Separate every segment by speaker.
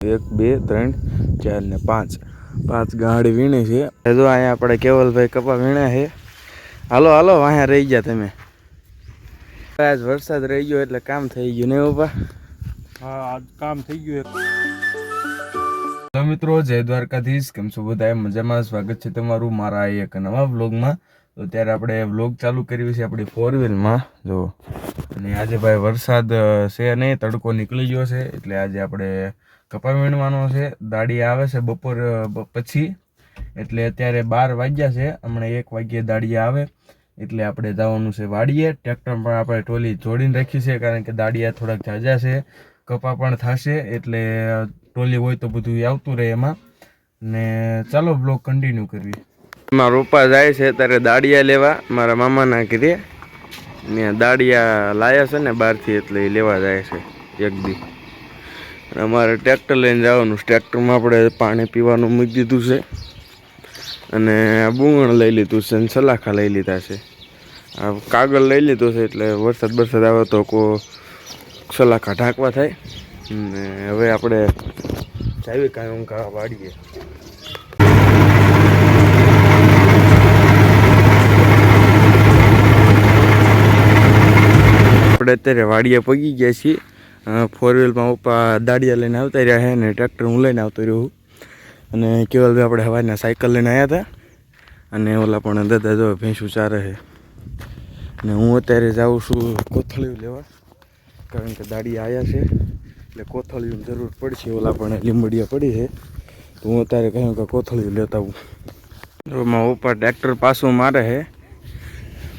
Speaker 1: 1 2 3 4 ને 5 ગાડી વીણી છે. જો અહીંયા આપણે કેવલભાઈ કપા વીણા છે. હાલો હાલો વાહે રહી ગયા તમે. આજ વરસાદ રહી ગયો એટલે કામ થઈ ગયું ને બાપા.
Speaker 2: હા આજ કામ થઈ ગયું.
Speaker 1: હેલો મિત્રો, જય દ્વારકાધીશ. કેમ છો બધા? મજામાં? સ્વાગત છે તમારું મારા એક નવા વ્લોગમાં. તો ત્યારે આપણે વ્લોગ ચાલુ કર્યું છે આપણી 4 વ્હીલમાં. જો અને આજે ભાઈ વરસાદ છે નહીં, તડકો નીકળી ગયો છે એટલે આજે આપણે કપા વીણવાનો છે. દાડી આવે છે બપોર પછી, એટલે અત્યારે 12 વાગ્યા છે. હમણાં 1 વાગ્યે દાડિયા આવે એટલે આપણે જવાનું છે વાડીએ. ટ્રેક્ટર પણ આપણે ટોલી જોડીને રાખી છે, કારણ કે દાડિયા થોડાક ઝાઝા છે, કપા પણ થશે એટલે ટોલી હોય તો બધું આવતું રહે એમાં. ને ચાલો બ્લોગ કન્ટિન્યુ કરવી. મારા પપ્પા જાય છે ત્યારે દાડિયા લેવા મારા મામાના ઘરે. ને દાડિયા લાયા છે ને બહારથી, એટલે એ લેવા જાય છે એક દી. અમારે ટ્રેક્ટર લઈને જવાનું. ટ્રેક્ટરમાં આપણે પાણી પીવાનું મૂકી દીધું છે, અને બુંગણ લઈ લીધું છે, અને સલાખા લઈ લીધા છે. આ કાગળ લઈ લીધું છે એટલે વરસાદ આવે તો સલાખા ઢાંકવા થાય. ને હવે આપણે જાવી કાંઈ ઊંઘા વાડીએ. આપણે અત્યારે વાડીએ પગી ગયા છીએ. 4 વ્હીલમાં પપ્પા દાડિયા લઈને આવતા રહ્યા છે, ને ટ્રેક્ટર હું લઈને આવતો રહ્યો છું. અને કેવલભાઈ આપણે હવારના સાયકલ લઈને આવ્યા હતા, અને ઓલા પણ દાદા જો ભેંસું ચારે છે. ને હું અત્યારે જાઉં છું કોથળીઓ લેવા, કારણ કે દાડિયા આવ્યા છે એટલે કોથળીઓની જરૂર પડશે. ઓલા પણ લીંબડિયા પડી છે, તો હું અત્યારે કહ્યું કે કોથળીઓ લેતા આવું. મારા પપ્પા ટ્રેક્ટર પાછું મારે છે.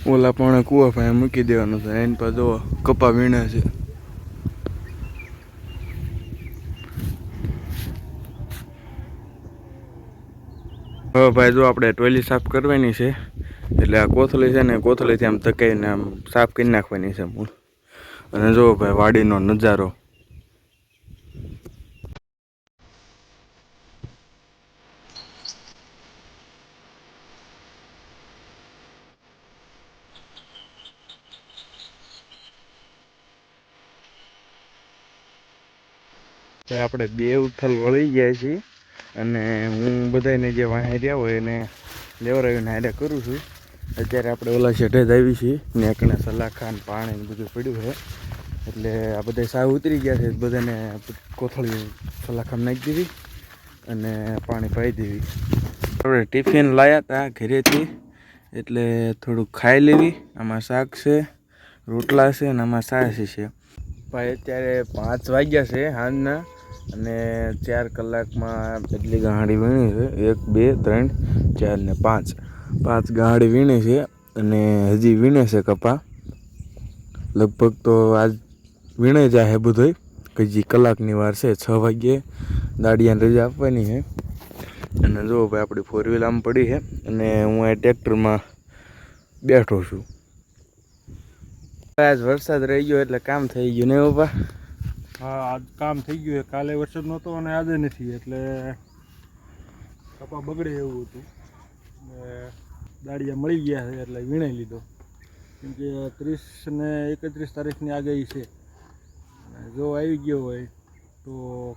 Speaker 1: ઓલા પણ કૂવા પાસે મૂકી દેવાનું છે. એની પર જો કપા વીણે છે. હવે ભાઈ જો આપણે ટોયલી સાફ કરવાની છે, એટલે આ કોથળી છે ને, કોથળીથી આમ ધકાઈને આમ સાફ કરી નાખવાની છે મૂળ. અને જો ભાઈ વાડીનો નજારો. આપણે 2 ઉથલ વળી ગયા છીએ, અને હું બધાને જે વાહે રહ્યા હોય એને લેવરાવીને હારે કરું છું. અત્યારે આપણે ઓલા શેઠે જ આવી છીએ, ને એકને સલાખા ને પાણી ને બધું પડ્યું છે, એટલે આ બધા સાવ ઉતરી ગયા છે. બધાને કોથળી સલાખામાં નાખી દીધી અને પાણી પાઈ દીધી. આપણે ટિફિન લાવ્યા હતા ઘરેથી, એટલે થોડુંક ખાઈ લેવી. આમાં શાક છે, રોટલા છે, અને આમાં છાશ છે. ભાઈ અત્યારે 5 વાગ્યા છે સાંજના, અને 4 કલાકમાં એટલી ગાંહડી વીણી છે. 1 2 3 4 ને 5 ગાંહડી વીણી છે, અને હજી વીણે છે કપા. લગભગ તો આજ વીણે જાય બધોય, કે હજી કલાકની વાર છે. 6 વાગ્યે દાડિયાને રજા આપવાની છે. અને જો ભાઈ આપણી 4 વ્હીલ આમ પડી છે, અને હું આ ટ્રેક્ટરમાં બેઠો છું. આજ વરસાદ રહી ગયો એટલે કામ થઈ ગયું ને બાપા.
Speaker 2: હા આજ કામ થઈ ગયું. કાલે વરસાદ નહોતો અને આજે નથી, એટલે કપા બગડે એવું હતું. દાડિયા મળી ગયા છે એટલે વીણાઈ લીધો. કેમ કે 30 ને 31 તારીખની આગાહી છે. જો આવી ગયો હોય તો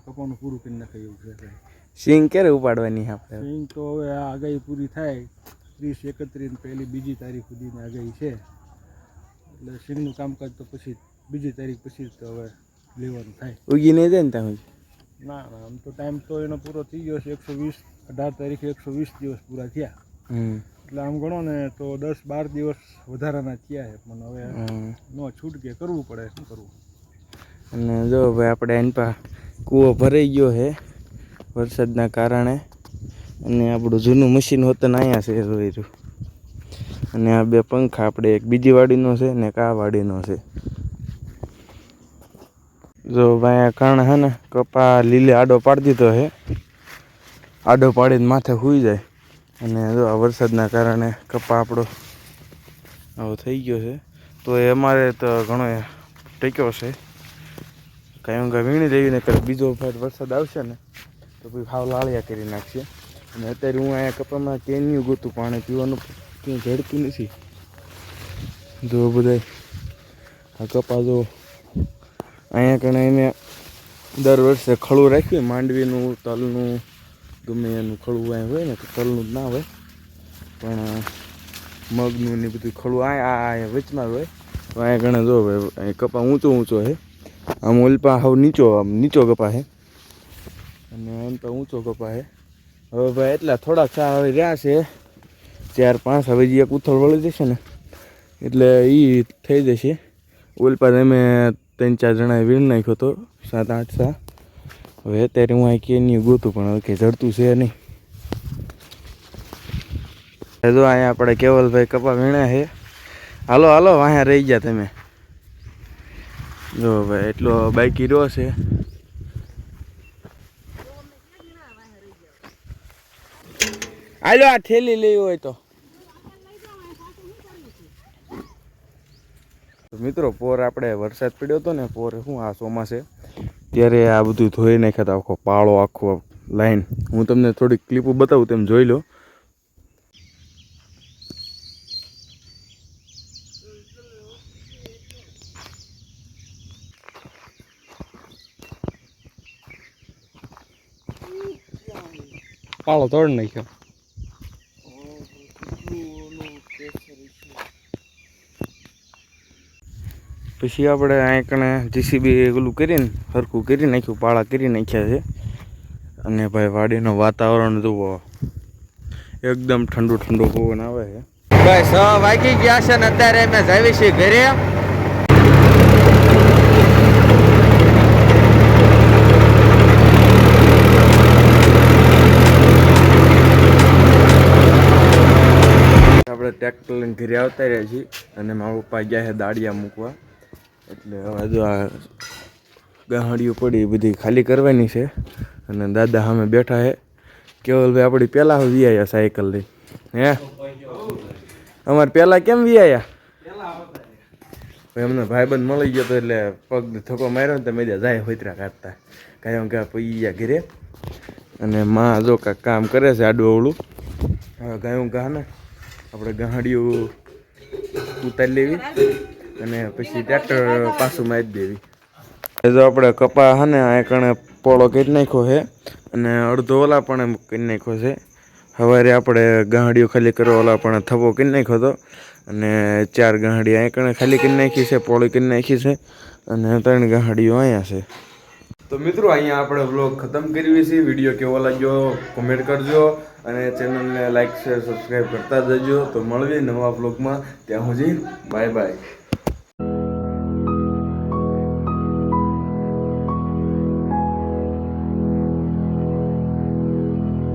Speaker 2: કપાનું પૂરું કરી નાખે એવું છે.
Speaker 1: સિંગ ક્યારે ઉપાડવાની આપણે?
Speaker 2: સિંગ તો હવે આ આગાહી પૂરી થાય 30 31 પહેલી 2જી તારીખ સુધીની આગાહી છે, એટલે સિંગનું કામકાજ તો પછી 2જી તારીખ પછી તો હવે લેવાનું થાય.
Speaker 1: ઉગી નહીં જાય ને ત્યાં?
Speaker 2: ના આમ તો ટાઈમ તો એનો પૂરો થઈ ગયો છે. 18 તારીખે 120 દિવસ પૂરા થયા, એટલે આમ ગણો ને તો 10-12 દિવસ વધારાના થયા છે. પણ હવે ન છૂટકે કરવું પડે, શું કરવું.
Speaker 1: અને જો ભાઈ આપણે એની પાસે કૂવો ભરાઈ ગયો છે વરસાદના કારણે, અને આપણું જૂનું મશીન હોતું અહીંયા છે જોઈ રહ્યું. અને આ 2 પંખા આપણે એક બીજી વાડીનો છે ને એક આ વાડીનો છે. જો ભાઈ આ કારણે છે ને કપા લીલે આડો પાડી દીધો છે. આડો પાડીને માથે સૂઈ જાય, અને જો આ વરસાદના કારણે કપા આપણો આવો થઈ ગયો છે. તો એ અમારે તો ઘણો ટેક્યો છે. કાંઈ વીણી લેવી ને કરે, બીજો વરસાદ આવશે ને તો પછી ભાવ લાળિયા કરી નાખશે. અને અત્યારે હું અહીંયા કપામાં કેન્યું ગોતું પાણી પીવાનું, ક્યાંય જડતું નથી. જો બધા આ કપા જો અહીંયા કણે એને દર વર્ષે ખળું રાખ્યું માંડવીનું તલનું ગમે એનું ખળું અહીં હોય ને તો તલનું જ ના હોય પણ મગનું ને બધું ખળું આ વચમાં હોય તો અહીંયા ઘણા જો અહીં કપા ઊંચો ઊંચો છે આમ ઓલપા હાવ નીચો કપા છે અને એમ તો ઊંચો કપા છે હવે ભાઈ એટલા થોડાક સા હવે રહ્યા છે 4-5 હવે જે એક ઉથલ વળી જશે ને એટલે એ થઈ જશે ઓલપા અમે 3-4 જણાએ વીણ નાખ્યો હતો 7-8 સા હવે અત્યારે હું અહીં કે નહીં ગોતું પણ હવે કંઈ જડતું છે નહીં જો અહીંયા આપણે કેવલભાઈ કપા વીણ્યા છે હાલો હાલો અહીંયા રહી ગયા તમે જો ભાઈ એટલો બાઈકી રહ્યો છે હાલો આ થેલી લેવી હોય તો મિત્રો પોર આપણે વરસાદ પડ્યો હતો ને પોર શું આ ચોમાસે ત્યારે આ બધું ધોઈ નાખ્યા હતા આખો પાળો આખો લાઈન હું તમને થોડીક ક્લિપો બતાવું તેમ જોઈ લો
Speaker 2: પાળો તોડ નાખ્યો
Speaker 1: પછી આપણે અહીં કણે જીસીબી ઓલું કરીને સરખું કરી નાખ્યું પાળા કરી નાખ્યા છે અને ભાઈ વાડીનું વાતાવરણ જુઓ એકદમ ઠંડુ ઠંડુ પવન આવે છે ભાઈ 6 વાગી ગયા છે ને અત્યારે અમે જાવી છીએ ઘરે આપણે ટ્રેક્ટર લઈને ઘરે આવતા રહ્યા છીએ અને મારા પપ્પા ગયા છે દાળિયા મૂકવા એટલે હવે જો આ ગાહડીઓ પડી બધી ખાલી કરવાની છે અને દાદા સામે બેઠા છે કેવલભાઈ આપણી પહેલાં વી આવ્યા સાયકલ લઈ હે અમારે પહેલાં કેમ વી આવ્યા એમને ભાઈબંધ મળી ગયો તો એટલે પગ થકો માર્યો ને તો મેં જાય હોતરા કાઢતા કાંઈ કે પી ગયા ઘરે અને માં જો કાંઈક કામ કરે છે આડું અવળું હવે ગાયું ઘા ને આપણે ગાહડીઓ ઉતારી લેવી અને પછી ટ્રેક્ટર પાછું મારી દેવી જો આપણે કપા હે ને આ કણે પોળો કરી નાખ્યો છે અને અડધો ઓલા પણ કરી નાખ્યો છે સવારે આપણે ગાહડીઓ ખાલી કરવા ઓલા પણ થપ્પો કરી નાખ્યો હતો અને 4 ગાહડી આ કણે ખાલી કરી નાખી છે પોળી કરી નાખી છે અને 3 ગાહડીઓ અહીંયા છે તો મિત્રો અહીંયા આપણે વ્લોગ ખતમ કરીએ છીએ વિડીયો કેવો લાગ્યો કોમેન્ટ કરજો અને ચેનલને લાઈક શેર સબસ્ક્રાઈબ કરતા જજો તો મળીએ નવા વ્લોગમાં ત્યાં સુધી બાય બાય